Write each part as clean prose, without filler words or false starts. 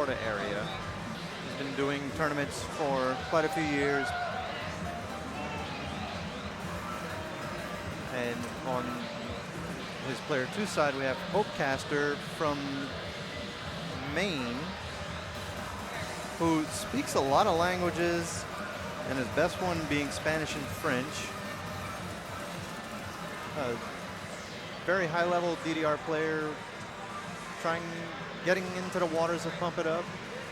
Florida area. He's been doing tournaments for quite a few years. And on his player 2 side, we have Hopecaster from Maine, who speaks a lot of languages, and his best one being Spanish and French. Very high-level DDR player, getting into the waters of Pump It Up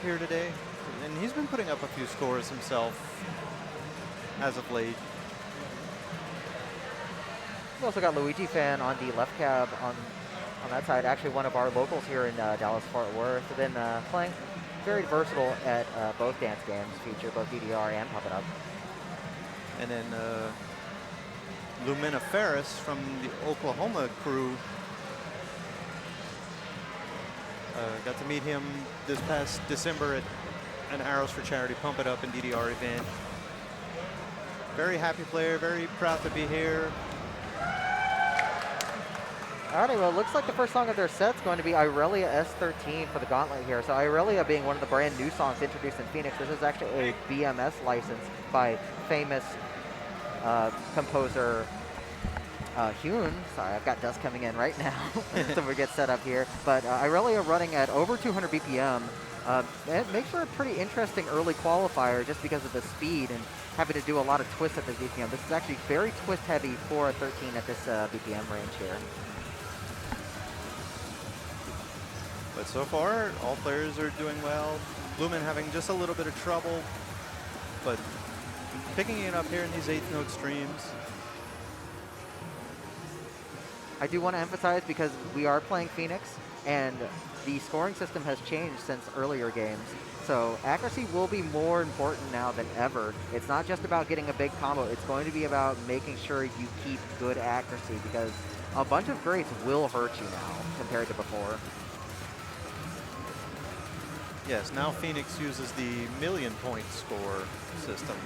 here today. And he's been putting up a few scores himself as of late. We also got Luigi Fan on the left cab on that side. Actually, one of our locals here in Dallas-Fort Worth. Been playing very versatile at both dance games, feature both DDR and Pump It Up. And then Lumina Ferris from the Oklahoma crew. Got to meet him this past December at an Arrows for Charity Pump It Up and DDR event. Very happy player, very proud to be here. Alrighty, well, it looks like the first song of their set is going to be Irelia S13 for the Gauntlet here. So Irelia being one of the brand new songs introduced in Phoenix. This is actually a BMS license by famous composer Hune. Sorry, I've got dust coming in right now, so we get set up here. But Irelia running at over 200 BPM. It makes for a pretty interesting early qualifier just because of the speed and having to do a lot of twists at the BPM. This is actually very twist heavy for a 13 at this BPM range here. But so far, all players are doing well. Lumen having just a little bit of trouble, but picking it up here in these 8th note streams. I do want to emphasize, because we are playing Phoenix, and the scoring system has changed since earlier games. So accuracy will be more important now than ever. It's not just about getting a big combo. It's going to be about making sure you keep good accuracy, because a bunch of greats will hurt you now compared to before. Yes, now Phoenix uses the million-point score system.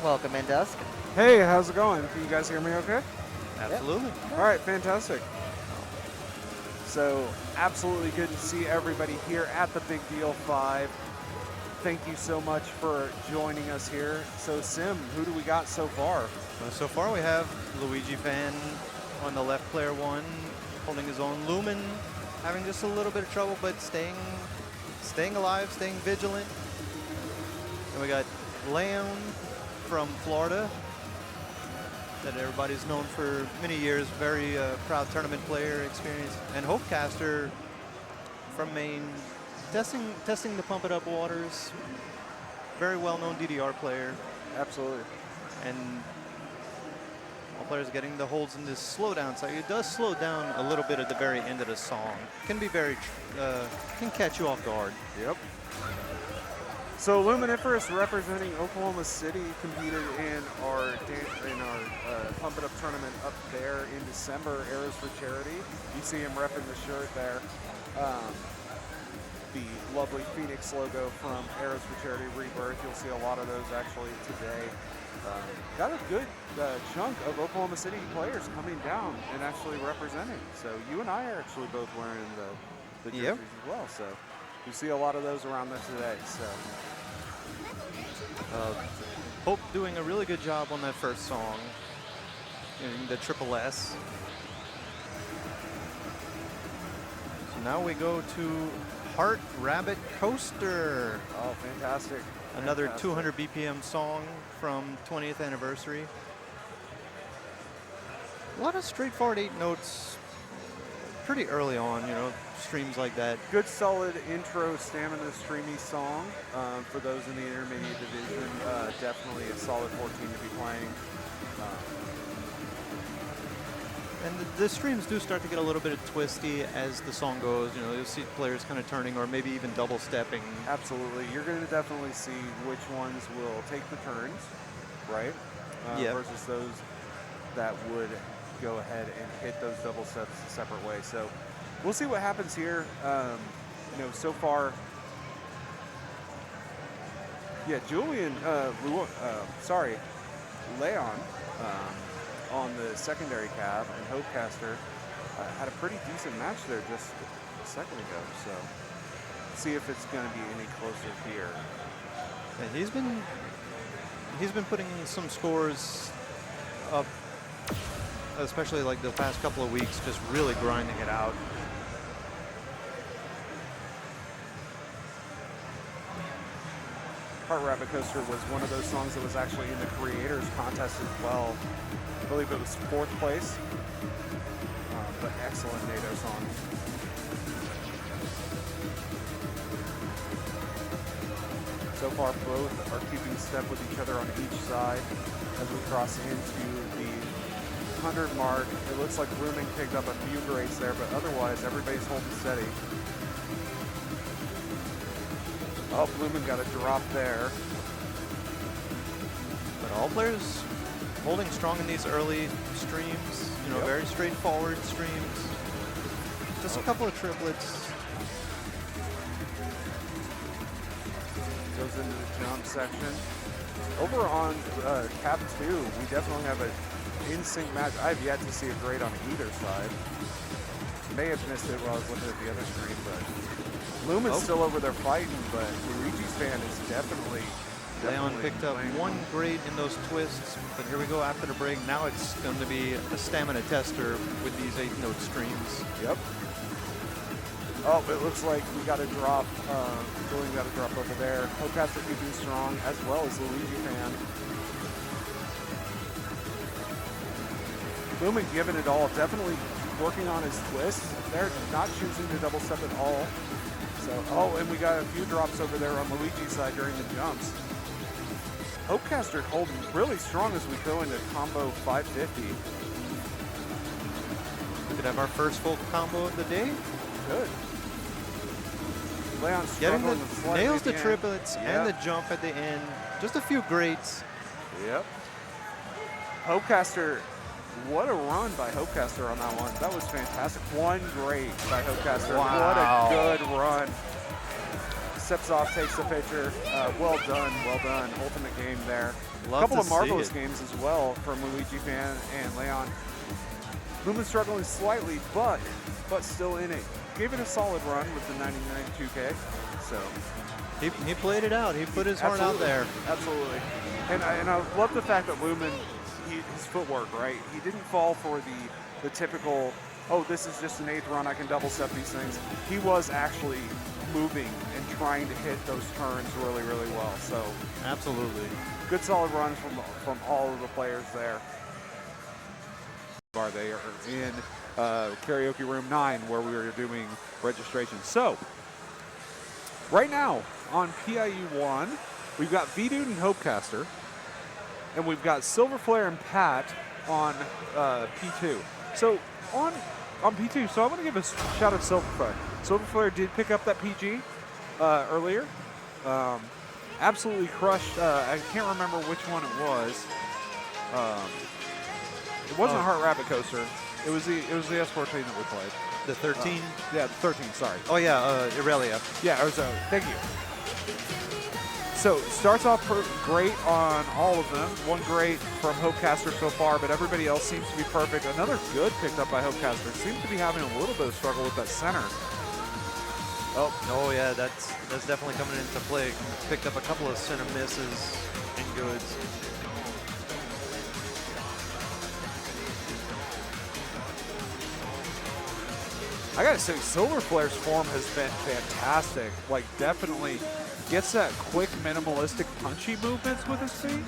Welcome in, Dusk. Hey, how's it going? Can you guys hear me okay? Absolutely. Yep. All right, fantastic. So, absolutely good to see everybody here at the Big Deal 5. Thank you so much for joining us here. So, Sim, who do we got so far? Well, so far we have Luigi Fan on the left, player 1, holding his own. Lumen having just a little bit of trouble, but staying alive, staying vigilant. And we got Leon from Florida, that everybody's known for many years, very proud tournament player experience. And Hopecaster from Maine, testing the Pump It Up waters, very well-known DDR player. Absolutely. And all players getting the holds in this slowdown side. It does slow down a little bit at the very end of the song. Can be very, can catch you off guard. Yep. So Luminiferous, representing Oklahoma City, competed in our Pump It Up tournament up there in December, Arrows for Charity. You see him repping the shirt there. The lovely Phoenix logo from Arrows for Charity Rebirth. You'll see a lot of those actually today. Got a good chunk of Oklahoma City players coming down and actually representing. So you and I are actually both wearing the jerseys as well. So you see a lot of those around there today. So Hope doing a really good job on that first song, in the triple S. So now we go to Heart Rabbit Coaster. Oh, fantastic. Another 200 BPM song from 20th anniversary. A lot of straightforward 8 notes pretty early on, you know, streams like that. Good solid intro stamina streamy song for those in the intermediate division. Definitely a solid 14 to be playing. And the streams do start to get a little bit twisty as the song goes. You know, you'll see players kind of turning or maybe even double stepping. Absolutely. You're going to definitely see which ones will take the turns, right? Versus those that would go ahead and hit those double steps a separate way. So we'll see what happens here. You know, so far, Julian, Leon, on the secondary cab, and Hopecaster had a pretty decent match there just a second ago. So see if it's going to be any closer here. And he's been putting some scores up, especially like the past couple of weeks, just really grinding it out. Heart Rabbit Coaster was one of those songs that was actually in the creators contest as well. I believe it was 4th place, but excellent NATO song. So far, both are keeping step with each other on each side as we cross into the 100 mark. It looks like Rooming picked up a few grades there, but otherwise everybody's holding steady. Oh, Lumen got a drop there. But all players holding strong in these early streams, you know, very straightforward streams. Just a couple of triplets. Goes into the jump section. Over on Cap 2, we definitely have an in-sync match. I've yet to see a grade on either side. May have missed it while I was looking at the other screen, but Lumen's still over there fighting, but Luigi's fan is definitely Leon picked up one grade in those twists, but here we go after the break. Now it's going to be a stamina tester with these 8-note streams. Yep. Oh, it looks like we got a drop. Julian got a drop over there. Hopecaster keeping strong, as well as Luigi fan. Lumen giving it all, definitely working on his twist. They're not choosing to double step at all. So, oh, and we got a few drops over there on Luigi's side during the jumps. Hopecaster holding really strong as we go into combo 550. We could have our first full combo of the day. Good. Leon getting the slightly nails the at triplets and the jump at the end. Just a few greats. Yep. Hopecaster, what a run by Hopecaster on that one. That was fantastic. One great by Hopecaster. Wow. What a good run. Steps off, takes the picture. Well done, well done. Ultimate game there. A couple of marvelous games as well from Luigi fan and Leon. Lumen struggling slightly, but still in it. Gave it a solid run with the 99-2K. So he played it out. He put his heart out there. Absolutely. And I love the fact that Lumen, his footwork, right? He didn't fall for the typical, oh, this is just an 8th run, I can double step these things. He was actually moving and trying to hit those turns really, really well. So absolutely. Good solid runs from all of the players there. They are in karaoke room 9 where we were doing registration. So right now on PIU 1, we've got V-Dude and Hopecaster, and we've got Silver Flare and Pat on P2. So on P2, so I want to give a shout out to Silver Flare. Silver Flare did pick up that PG earlier. Absolutely crushed. I can't remember which one it was. It wasn't a Heart Rabbit Coaster. It was the S14 that we played. The 13? Yeah, the 13, sorry. Oh yeah, Irelia. Yeah, thank you. So starts off great on all of them. One great from Hopecaster so far, but everybody else seems to be perfect. Another good picked up by Hopecaster. Seems to be having a little bit of struggle with that center. Oh yeah, that's definitely coming into play. Picked up a couple of center misses and goods. I gotta say, Silver Flare's form has been fantastic. Like, definitely gets that quick, minimalistic, punchy movements with his feet.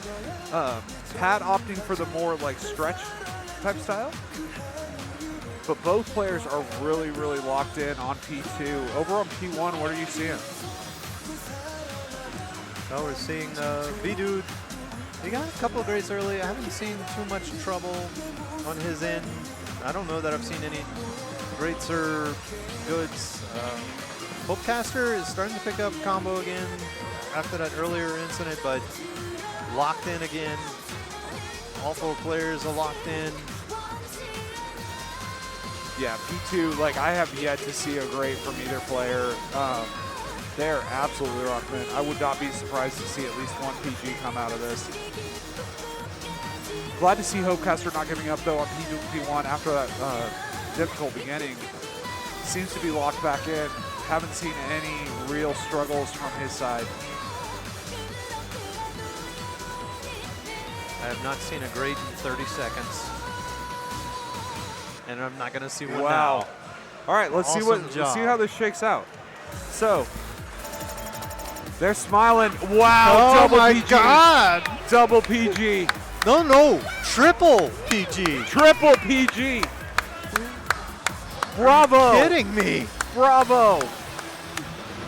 Pat opting for the more like stretch type style. But both players are really, really locked in on P2. Over on P1, what are you seeing? Well, we're seeing V-Dude. He got a couple of grades early. I haven't seen too much trouble on his end. I don't know that I've seen any greats or goods. Hopecaster is starting to pick up combo again after that earlier incident, but locked in again. All 4 players are locked in. Yeah, P2, like, I have yet to see a grade from either player. They're absolutely locked in. I would not be surprised to see at least one PG come out of this. Glad to see Hopecaster not giving up, though, on P1 after that difficult beginning. Seems to be locked back in. Haven't seen any real struggles from his side. I have not seen a grade in 30 seconds. And I'm not going to see one Wow. now. All right, let's see how this shakes out. So, they're smiling. Wow, Oh double my PG. God! Double PG. No, triple PG. Triple PG. Bravo. Kidding me. Bravo.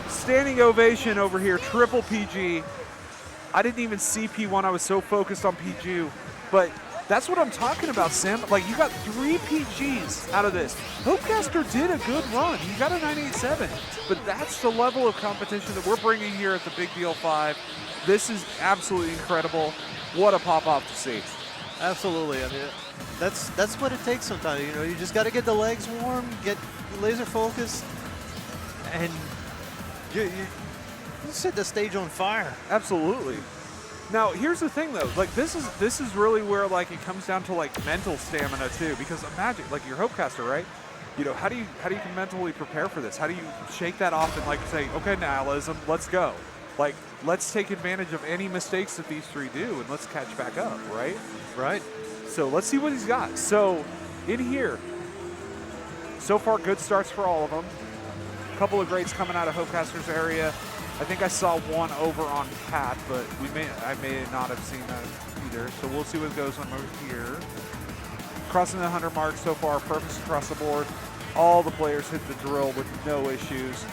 Standing ovation over here, triple PG. I didn't even see P1, I was so focused on PG. But that's what I'm talking about, Sim. Like, you got 3 PGs out of this. Hopecaster did a good run. He got a 987. But that's the level of competition that we're bringing here at the Big Deal 5. This is absolutely incredible. What a pop-off to see. Absolutely. I mean, that's what it takes sometimes. You know, you just got to get the legs warm, get laser focused, and you set the stage on fire. Absolutely. Now, here's the thing, though. Like, this is really where, like, it comes down to, like, mental stamina, too. Because imagine, like, you're Hopecaster, right? You know, how do you mentally prepare for this? How do you shake that off and, like, say, okay, nihilism, let's go. Like, let's take advantage of any mistakes that these 3 do, and let's catch back up, right? Right. So let's see what he's got. So, in here, so far, good starts for all of them. A couple of grades coming out of Hopecaster's area. I think I saw one over on Pat, but I may not have seen that either. So we'll see what goes on over here. Crossing the 100 mark so far, perfect across the board. All the players hit the drill with no issues.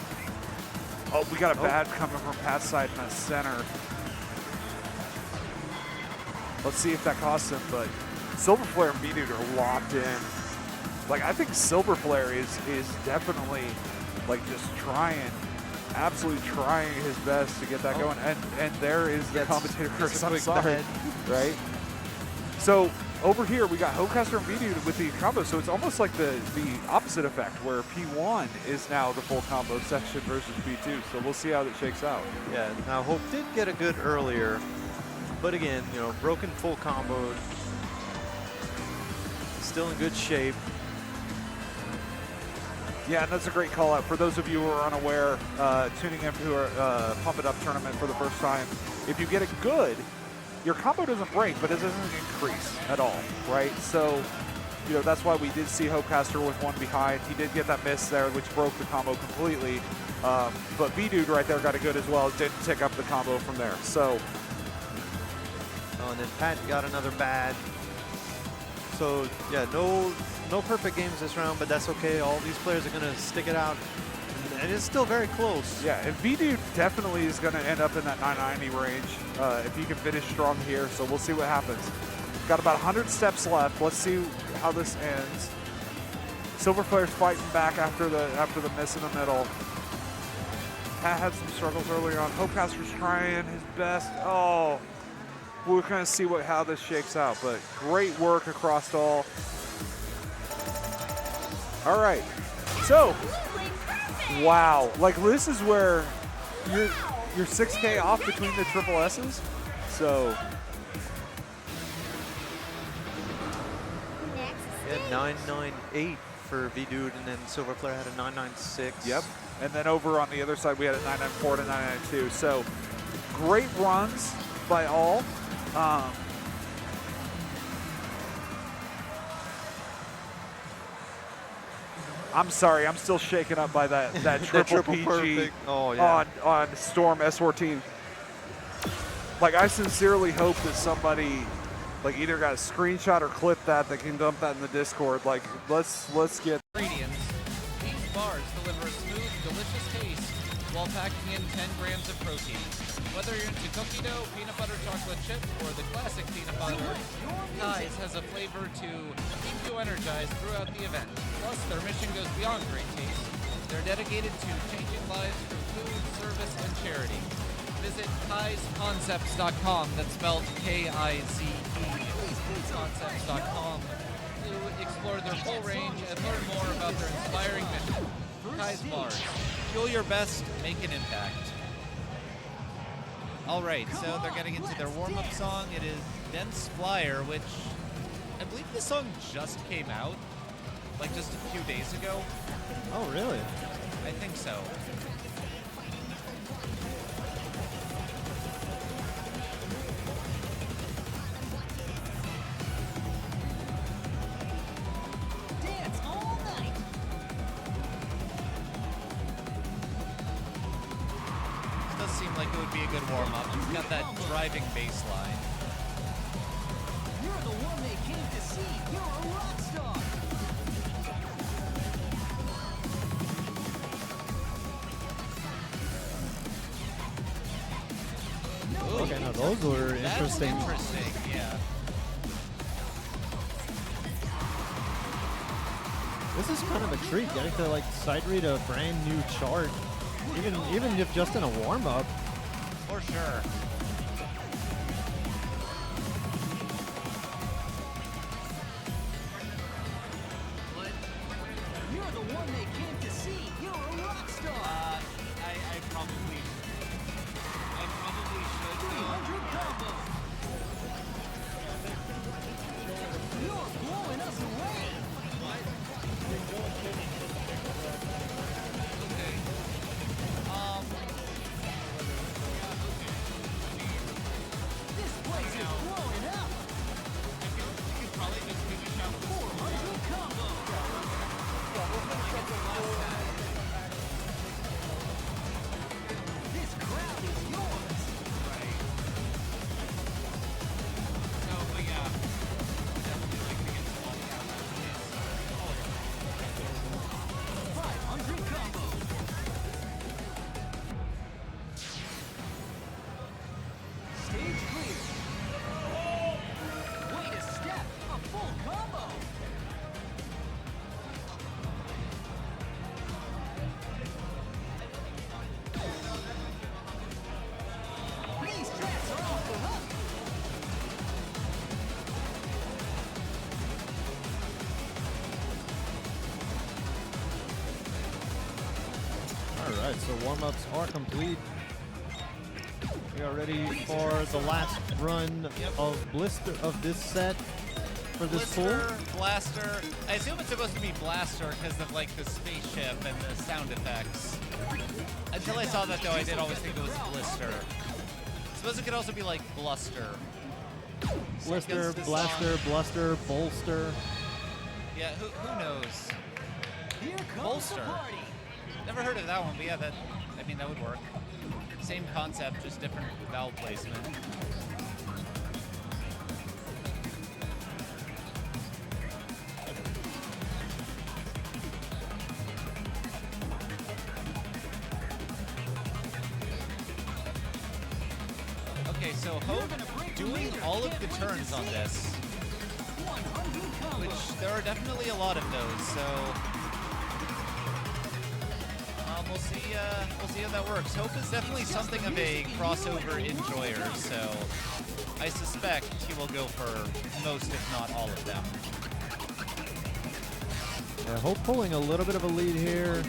Oh, we got a bad coming from Pat's side in the center. Let's see if that costs him, but Silver Flare and B-Dude are locked in. Like, I think Silver Flare is definitely, like, just absolutely trying his best to get that going. And there is the commentator curse on the side, right? So over here we got Hopecaster and B-Dude with the combo. So it's almost like the opposite effect where P1 is now the full combo section versus P2. So we'll see how that shakes out. Yeah. Now Hope did get a good earlier, but again, you know, broken full combo, still in good shape. Yeah, and that's a great call out. For those of you who are unaware, tuning in to our Pump It Up tournament for the first time, if you get it good, your combo doesn't break, but it doesn't increase at all, right? So, you know, that's why we did see Hopecaster with one behind. He did get that miss there, which broke the combo completely. But B-Dude right there got it good as well. Didn't tick up the combo from there. So, Oh, and then Pat got another bad. So, yeah, no perfect games this round, but that's okay. All these players are going to stick it out, and it's still very close. yeah, and B-Dude definitely is going to end up in that 990 range if he can finish strong here. So we'll see what happens. Got about 100 steps left. Let's see how this ends. Silver Flare's fighting back after the miss in the middle. Pat had some struggles earlier on. Hopecaster's trying his best. Oh, we're going to see how this shakes out, but great work across all. All right, so, wow. Like, this is where you're 6K off between the triple S's. So, He had 998 for V-Dude, and then Silver Flare had a 996. yep. And then over on the other side, we had a 994 to 992. So, great runs by all. I'm sorry, I'm still shaken up by that triple PG perfect. Oh, yeah. on Storm S14. Like, I sincerely hope that somebody, like, either got a screenshot or clip that can dump that in the Discord. Like, let's get. Ingredients. These bars deliver a smooth, delicious taste while packing in 10 grams of protein. Whether you're into cookie dough, peanut butter chocolate chip, or the classic peanut butter, Kai's has a flavor to keep you energized throughout the event. Plus, their mission goes beyond great taste. They're dedicated to changing lives through food, service, and charity. Visit KaisConcepts.com, that's spelled K-I-Z-E, concepts.com, to explore their full range and learn more about their inspiring mission. Kai's Bars. Fuel your best, make an impact. All right, so they're getting into their warm-up song. It is Dense Flyer, which I believe this song just came out, like just a few days ago. Oh, really? I think so. Dance all night. This does seem like it would be a good warm-up. It's got that driving bass line. You're the one they came to see. You're a rock star. Okay, now those were interesting. That's interesting, yeah. This is kind of a treat, getting to like sight read a brand new chart, even if just in a warm up. For sure. You're the one they came to see. You're a rock star. I probably should. 300 combo. You're blowing us away. Okay. This place is blowing up. I feel like we could probably just finish out 400 combo. This crowd is yours. Right. So, but yeah. Definitely like to get some all the counters. 500 combo. Stage clear. Wait a step. A full combo. These tracks are off the hook. All right, so warm-ups are complete. We are ready for the last run of Blister of this set for this pool. Blister, Blaster. I assume it's supposed to be Blaster because of like the spaceship and the sound effects. Until I saw that though, I did always think it was Blister. I suppose it could also be like Bluster. Blister, Because the Blaster, song- Bluster, Bolster. Yeah, who knows? Here comes Bolster. the party. Never heard of that one, but yeah, that would work. Same concept, just different valve placement. Okay, so Hope doing all of the turns on this, 100 combo. which there are definitely a lot of those, so we'll see how that works. Hope is definitely something of a crossover enjoyer, so I suspect he will go for most, if not all of them. Yeah, Hope pulling a little bit of a lead here.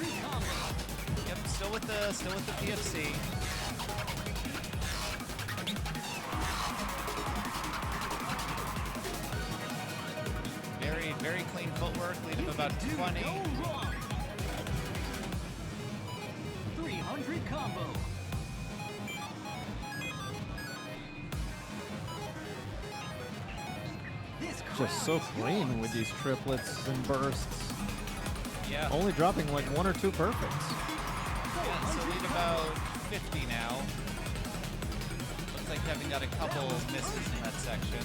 Yep, still with the PFC. Very clean footwork, lead him about 20. No wrong. 300 combo. This Just so clean with these triplets and bursts. Yeah. Only dropping like one or two perfects. Yeah, so lead about 50 now. Looks like Kevin got a couple misses in that section.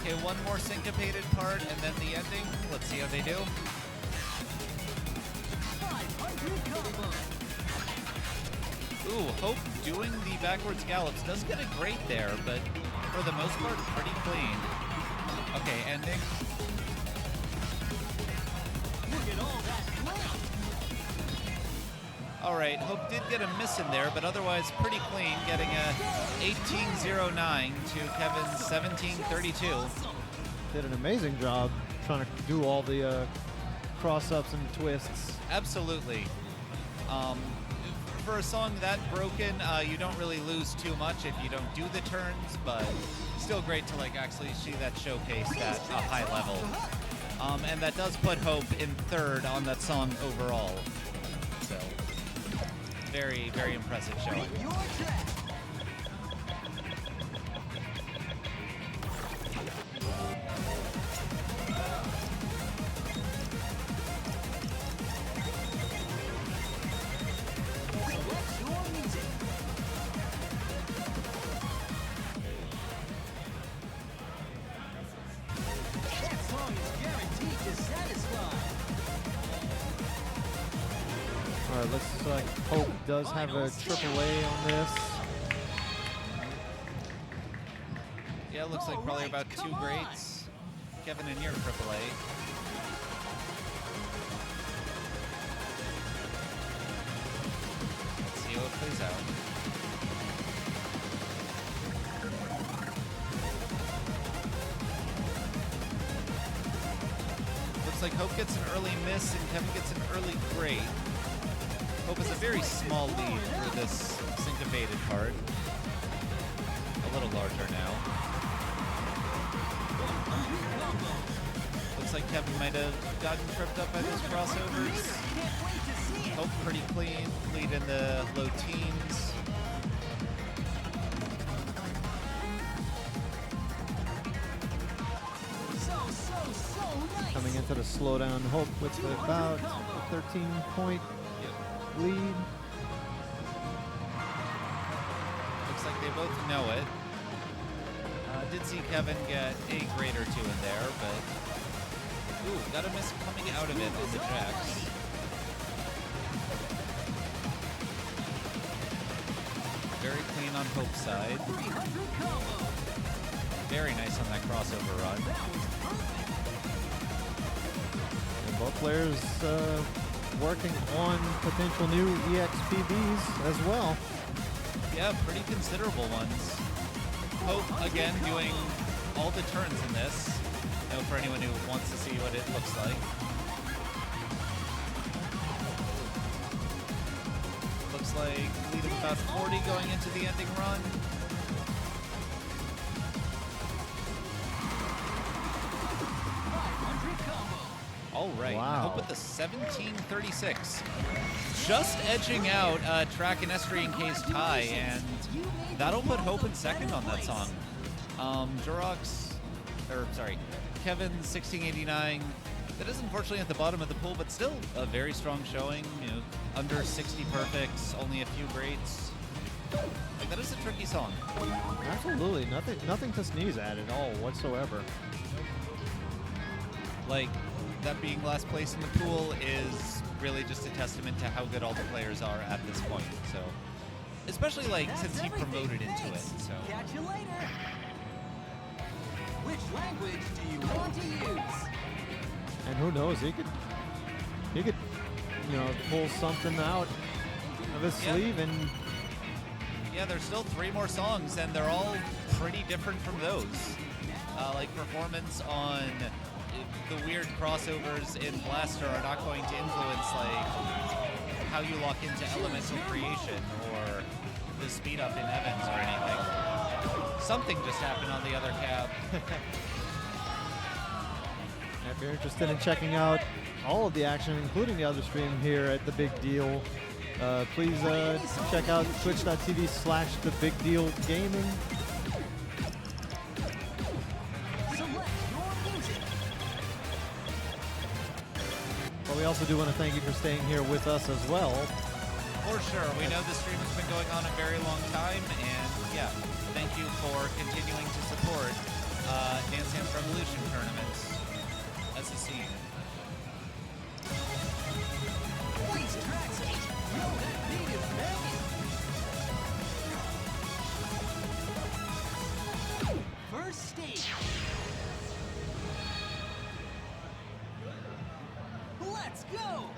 Okay, one more syncopated part and then the ending. Let's see how they do. 500 combo. Ooh, Hope doing the backwards gallops does get a great there, but for the most part, pretty clean. Okay, ending. Look at all that clout. All right, Hope did get a miss in there, but otherwise pretty clean, getting a 18.09 to Kevin's 17.32. Did an amazing job trying to do all the cross-ups and twists. Absolutely. for a song that broken, you don't really lose too much if you don't do the turns, but still great to like actually see that showcased at a high level. And that does put Hope in third on that song overall. So very, very impressive showing. All right, looks like Hope does have a AAA on this. Yeah, it looks like probably about 2 greats. Kevin in your AAA. Let's see how it plays out. Looks like Hope gets an early miss and Kevin gets an early great. Hope has a very small lead for this syncopated part. A little larger now. Looks like Kevin might have gotten tripped up by those crossovers. Hope pretty clean, lead in the low teens. Coming into the slowdown, Hope with about a 13-point lead. Looks like they both know it. Did see Kevin get a grade or 2 in there, but ooh, got a miss coming out of it on the jacks. Very clean on Hope's side. Very nice on that crossover run. And both players working on potential new EXPBs as well. Yeah, pretty considerable ones. Hope, again, doing all the turns in this. You know, for anyone who wants to see what it looks like. Looks like lead of about 40 going into the ending run. All right, Wow. Hope with the 1736. Just edging out Track and Estrian K's tie, and that'll put Hope in second on that song. Kevin's 1689. That is unfortunately at the bottom of the pool, but still a very strong showing. You know, under 60 perfects, only a few greats. Like, that is a tricky song. Absolutely, nothing to sneeze at all whatsoever. Like, that being last place in the pool is really just a testament to how good all the players are at this point. So, especially like since he promoted into it. So. Catch you later. Which language do you want to use? And who knows, he could, you know, pull something out of his sleeve and. Yeah, there's still 3 more songs, and they're all pretty different from those. Like performance on the weird crossovers in Blaster are not going to influence like how you lock into elemental creation or the speed up in Evans or anything. Something just happened on the other cab. If you're interested in checking out all of the action, including the other stream here at The Big Deal, please check out twitch.tv/TheBigDealGaming. But we also do want to thank you for staying here with us as well. For sure. We know the stream has been going on a very long time, and yeah, thank you for continuing to support Dance Dance Revolution tournaments as a scene. These tracks, yo, that beat is banging. First stage. Let's go.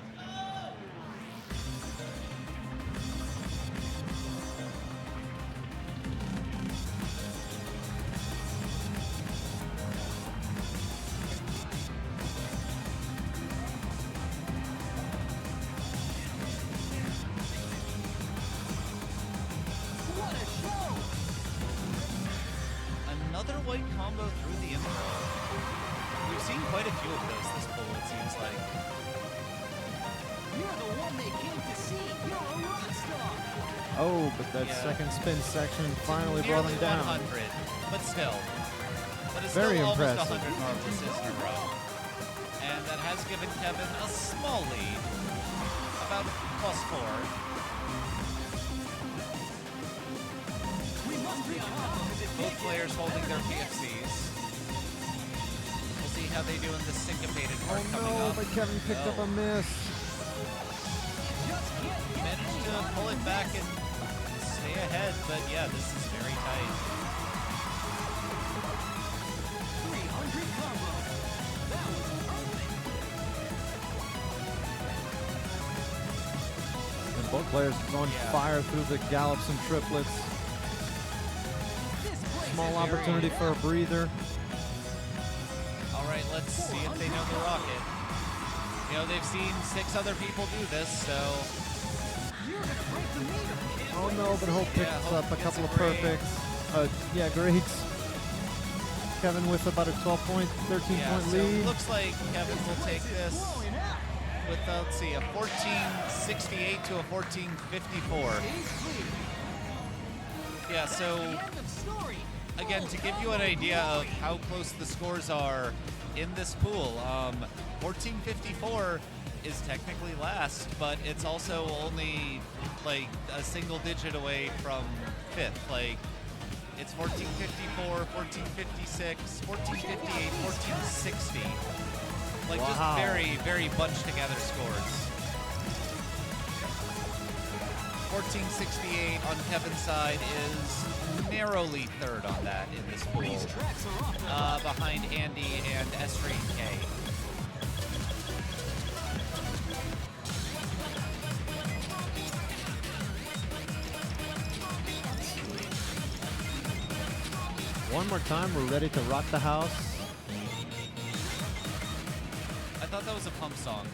another white combo through the info. We've seen quite a few of those this pool, it seems like. You're the one they came to see. You're a rock star. Oh, but that Yeah. second spin section finally brought Nearly him down. 100, but still. That is Very still impressive. almost 100 marvelouses in a row. And that has given Kevin a small lead, about +4. Both players holding their PFCs. We'll see how they do in the syncopated part coming Oh no, up. but Kevin picked up a miss. Managed to pull it back and stay ahead, but yeah, this is very tight. 300 combo. That was perfect. And both players on Yeah. fire through the gallops and triplets. This place Small is opportunity for a breather. All right, let's see if they know the rocket. You know, they've seen 6 other people do this, so You're gonna break the meter. Oh no, but Hope picks Hope up a gets couple a of grade. perfects. Yeah, grades. Kevin with about a 12-point, 13-point yeah, so lead. it looks like Kevin will take this Blowing up. with, let's see, a 1468 to a 1454. He's clear. Yeah, so The end of story. again, to give you an idea of how close the scores are in this pool, 1454 is technically last, but it's also only like a single digit away from 5th. Like, it's 1454, 1456, 1458, 1460. Like, Wow. just very, very bunched together scores. 1468 on Kevin's side is narrowly 3rd on that in this pool, These tracks are off the behind Andy and Estrie K. One more time, we're ready to rock the house. I thought that was a pump song.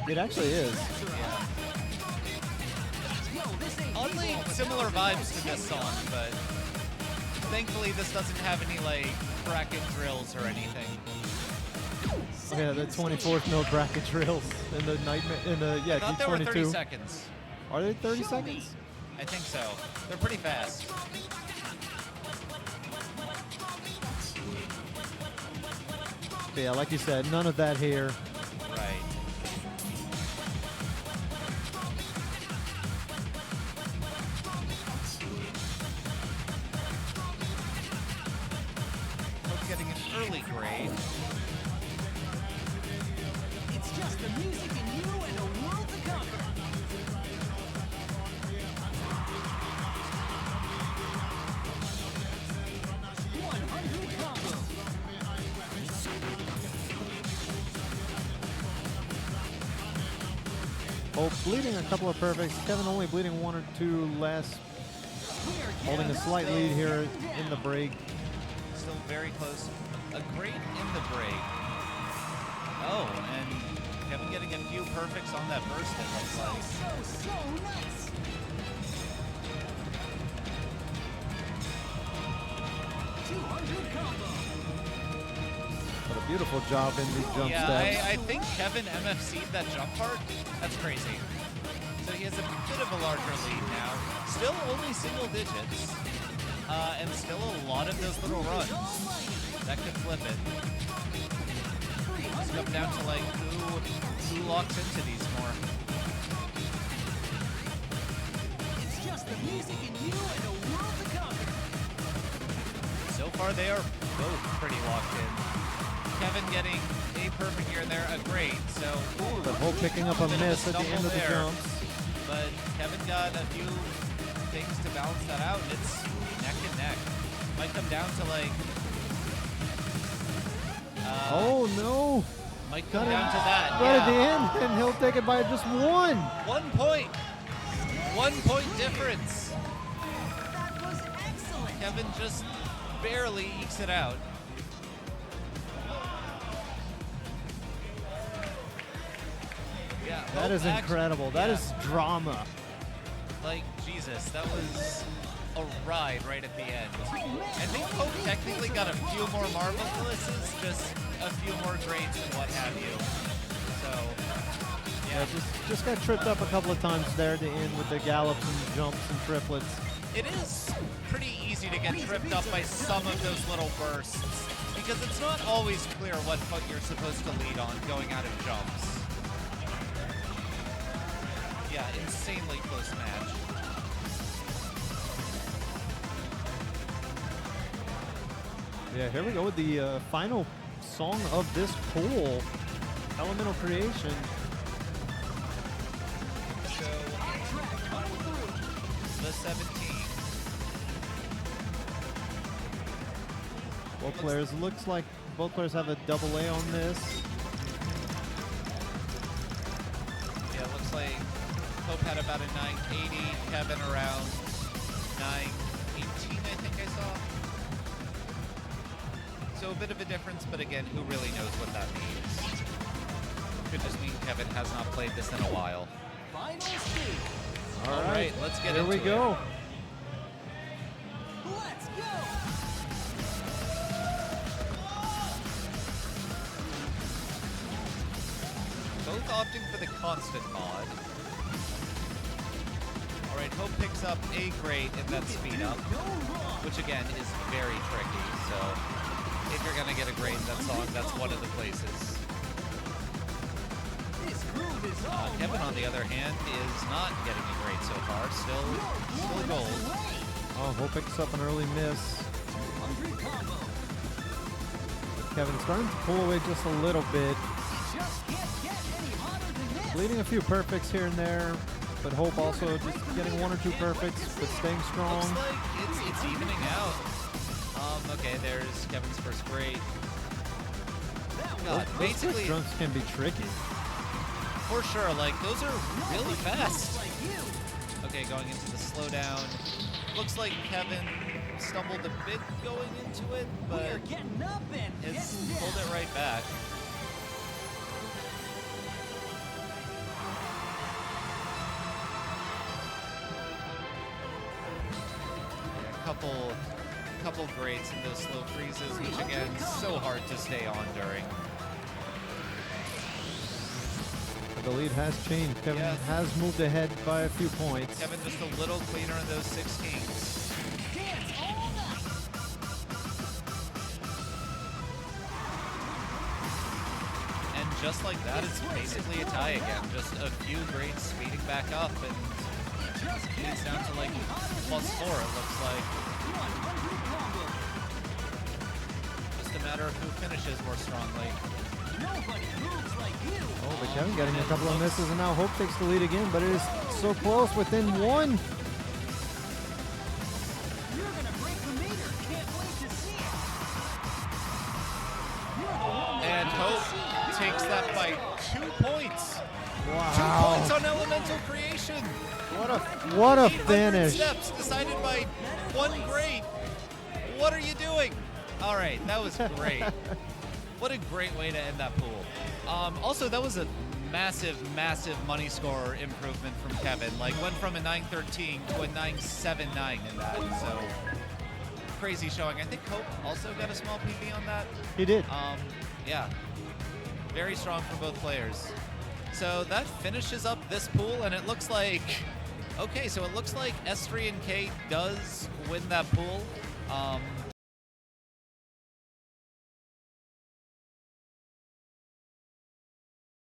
It actually is. Yeah. Yo, this ain't Oddly similar vibes to this song, but thankfully this doesn't have any like bracket drills or anything. Yeah, the 24th note bracket drills in the nightmare in the I thought they were 30 D22. seconds. Are they 30 seconds? I think so. They're pretty fast. But yeah, like you said, none of that here. Right. Hope getting an early grade. It's just the music in you and a world to conquer. Hope bleeding a couple of perfects. Kevin only bleeding 1 or 2 less. Holding a slight lead here in the break. Still very close. A great in the break. Oh, and Kevin getting a few perfects on that burst, it looks like. So nice. But a beautiful job in the jump Yeah, steps. I think Kevin MFC'd that jump part. That's crazy. So he has a bit of a larger lead now. Still only single digits. And still a lot of those little runs. That could flip it. Just come down to like who locks into these more. It's just the music in you and a world to conquer. So far they are both pretty locked in. Kevin getting a perfect here and there, a great. So But Hope picking up a bit of a miss at the end stumble of the there. jumps. But Kevin got a few things to balance that out. It's neck and neck. Might come down to like. Oh no! Might Got come it down to that. right at the yeah. end, and he'll take it by just 1. 1 point. 1 point difference. That was excellent. Kevin just barely ekes it out. Yeah, That Hope is act- incredible. That yeah. is drama. Like, Jesus, that was a ride right at the end. I think Hope technically got a few more marvelouses, just a few more grades and what have you. So, Yeah, just got tripped up a couple of times there at the end with the gallops and jumps and triplets. it is pretty easy to get tripped up by some of those little bursts because it's not always clear what foot you're supposed to lead on going out of jumps. Yeah, insanely close match. Yeah, here we go with the final song of this pool, Elemental Creation. So, the 17. Both players, looks like both players have a double A on this. Yeah, it looks like Hope had about a 980, Kevin around 918, I think I saw. So a bit of a difference, but again, who really knows what that means? Could just mean Kevin has not played this in a while. Final stage. All right, let's get Here into we it. go. Let's go. Both opting for the constant mod. All right, Hope picks up a grade in that speed up, which again is very tricky. So if you're gonna get a grade in that song, that's one of the places. This groove is all Kevin, on the other hand, is not getting a grade so far. Still gold. Oh, Hope picks up an early miss. hungry combo. Kevin starting to pull away just a little bit. Just can't get any hotter than this. Bleeding a few perfects here and there, but Hope also just getting one or two perfects, but staying strong. Looks like it's evening out. Okay, there's Kevin's first grade. God, Those basically, quick jumps can be tricky. for sure, like, those are really fast. Like you. Okay, going into the slowdown. Looks like Kevin stumbled a bit going into it, but We're getting up and has getting pulled down. it right back. Yeah, a couple grades in those slow freezes, which again, so hard to stay on during. The lead has changed. Kevin Yeah. has moved ahead by a few points. Kevin just a little cleaner in those 16s. Dance all night. And just like that, it's basically a tie again. Just a few grades speeding back up, and Just can't it's down get to like any hotter than +4, this. it looks like. One hungry combo. Just a matter of who finishes more strongly. Nobody moves like you. Oh, but Kevin getting a couple of misses, and now Hope takes the lead again, but it is so close, within one. You're gonna break the meter. Can't wait to see it. You're the one that And wants to Hope see it. takes that by 2 points. 2 Wow. points on Elemental Creation. What a 800 finish. steps decided by 1 grade. What are you doing? All right, that was great. What a great way to end that pool. Also, that was a massive, massive money score improvement from Kevin. Like, went from a 913 to a 979 in that. So, crazy showing. I think Hope also got a small PB on that. He did. Yeah, very strong from both players. So that finishes up this pool, and it looks like, okay, so it looks like S3 and K does win that pool.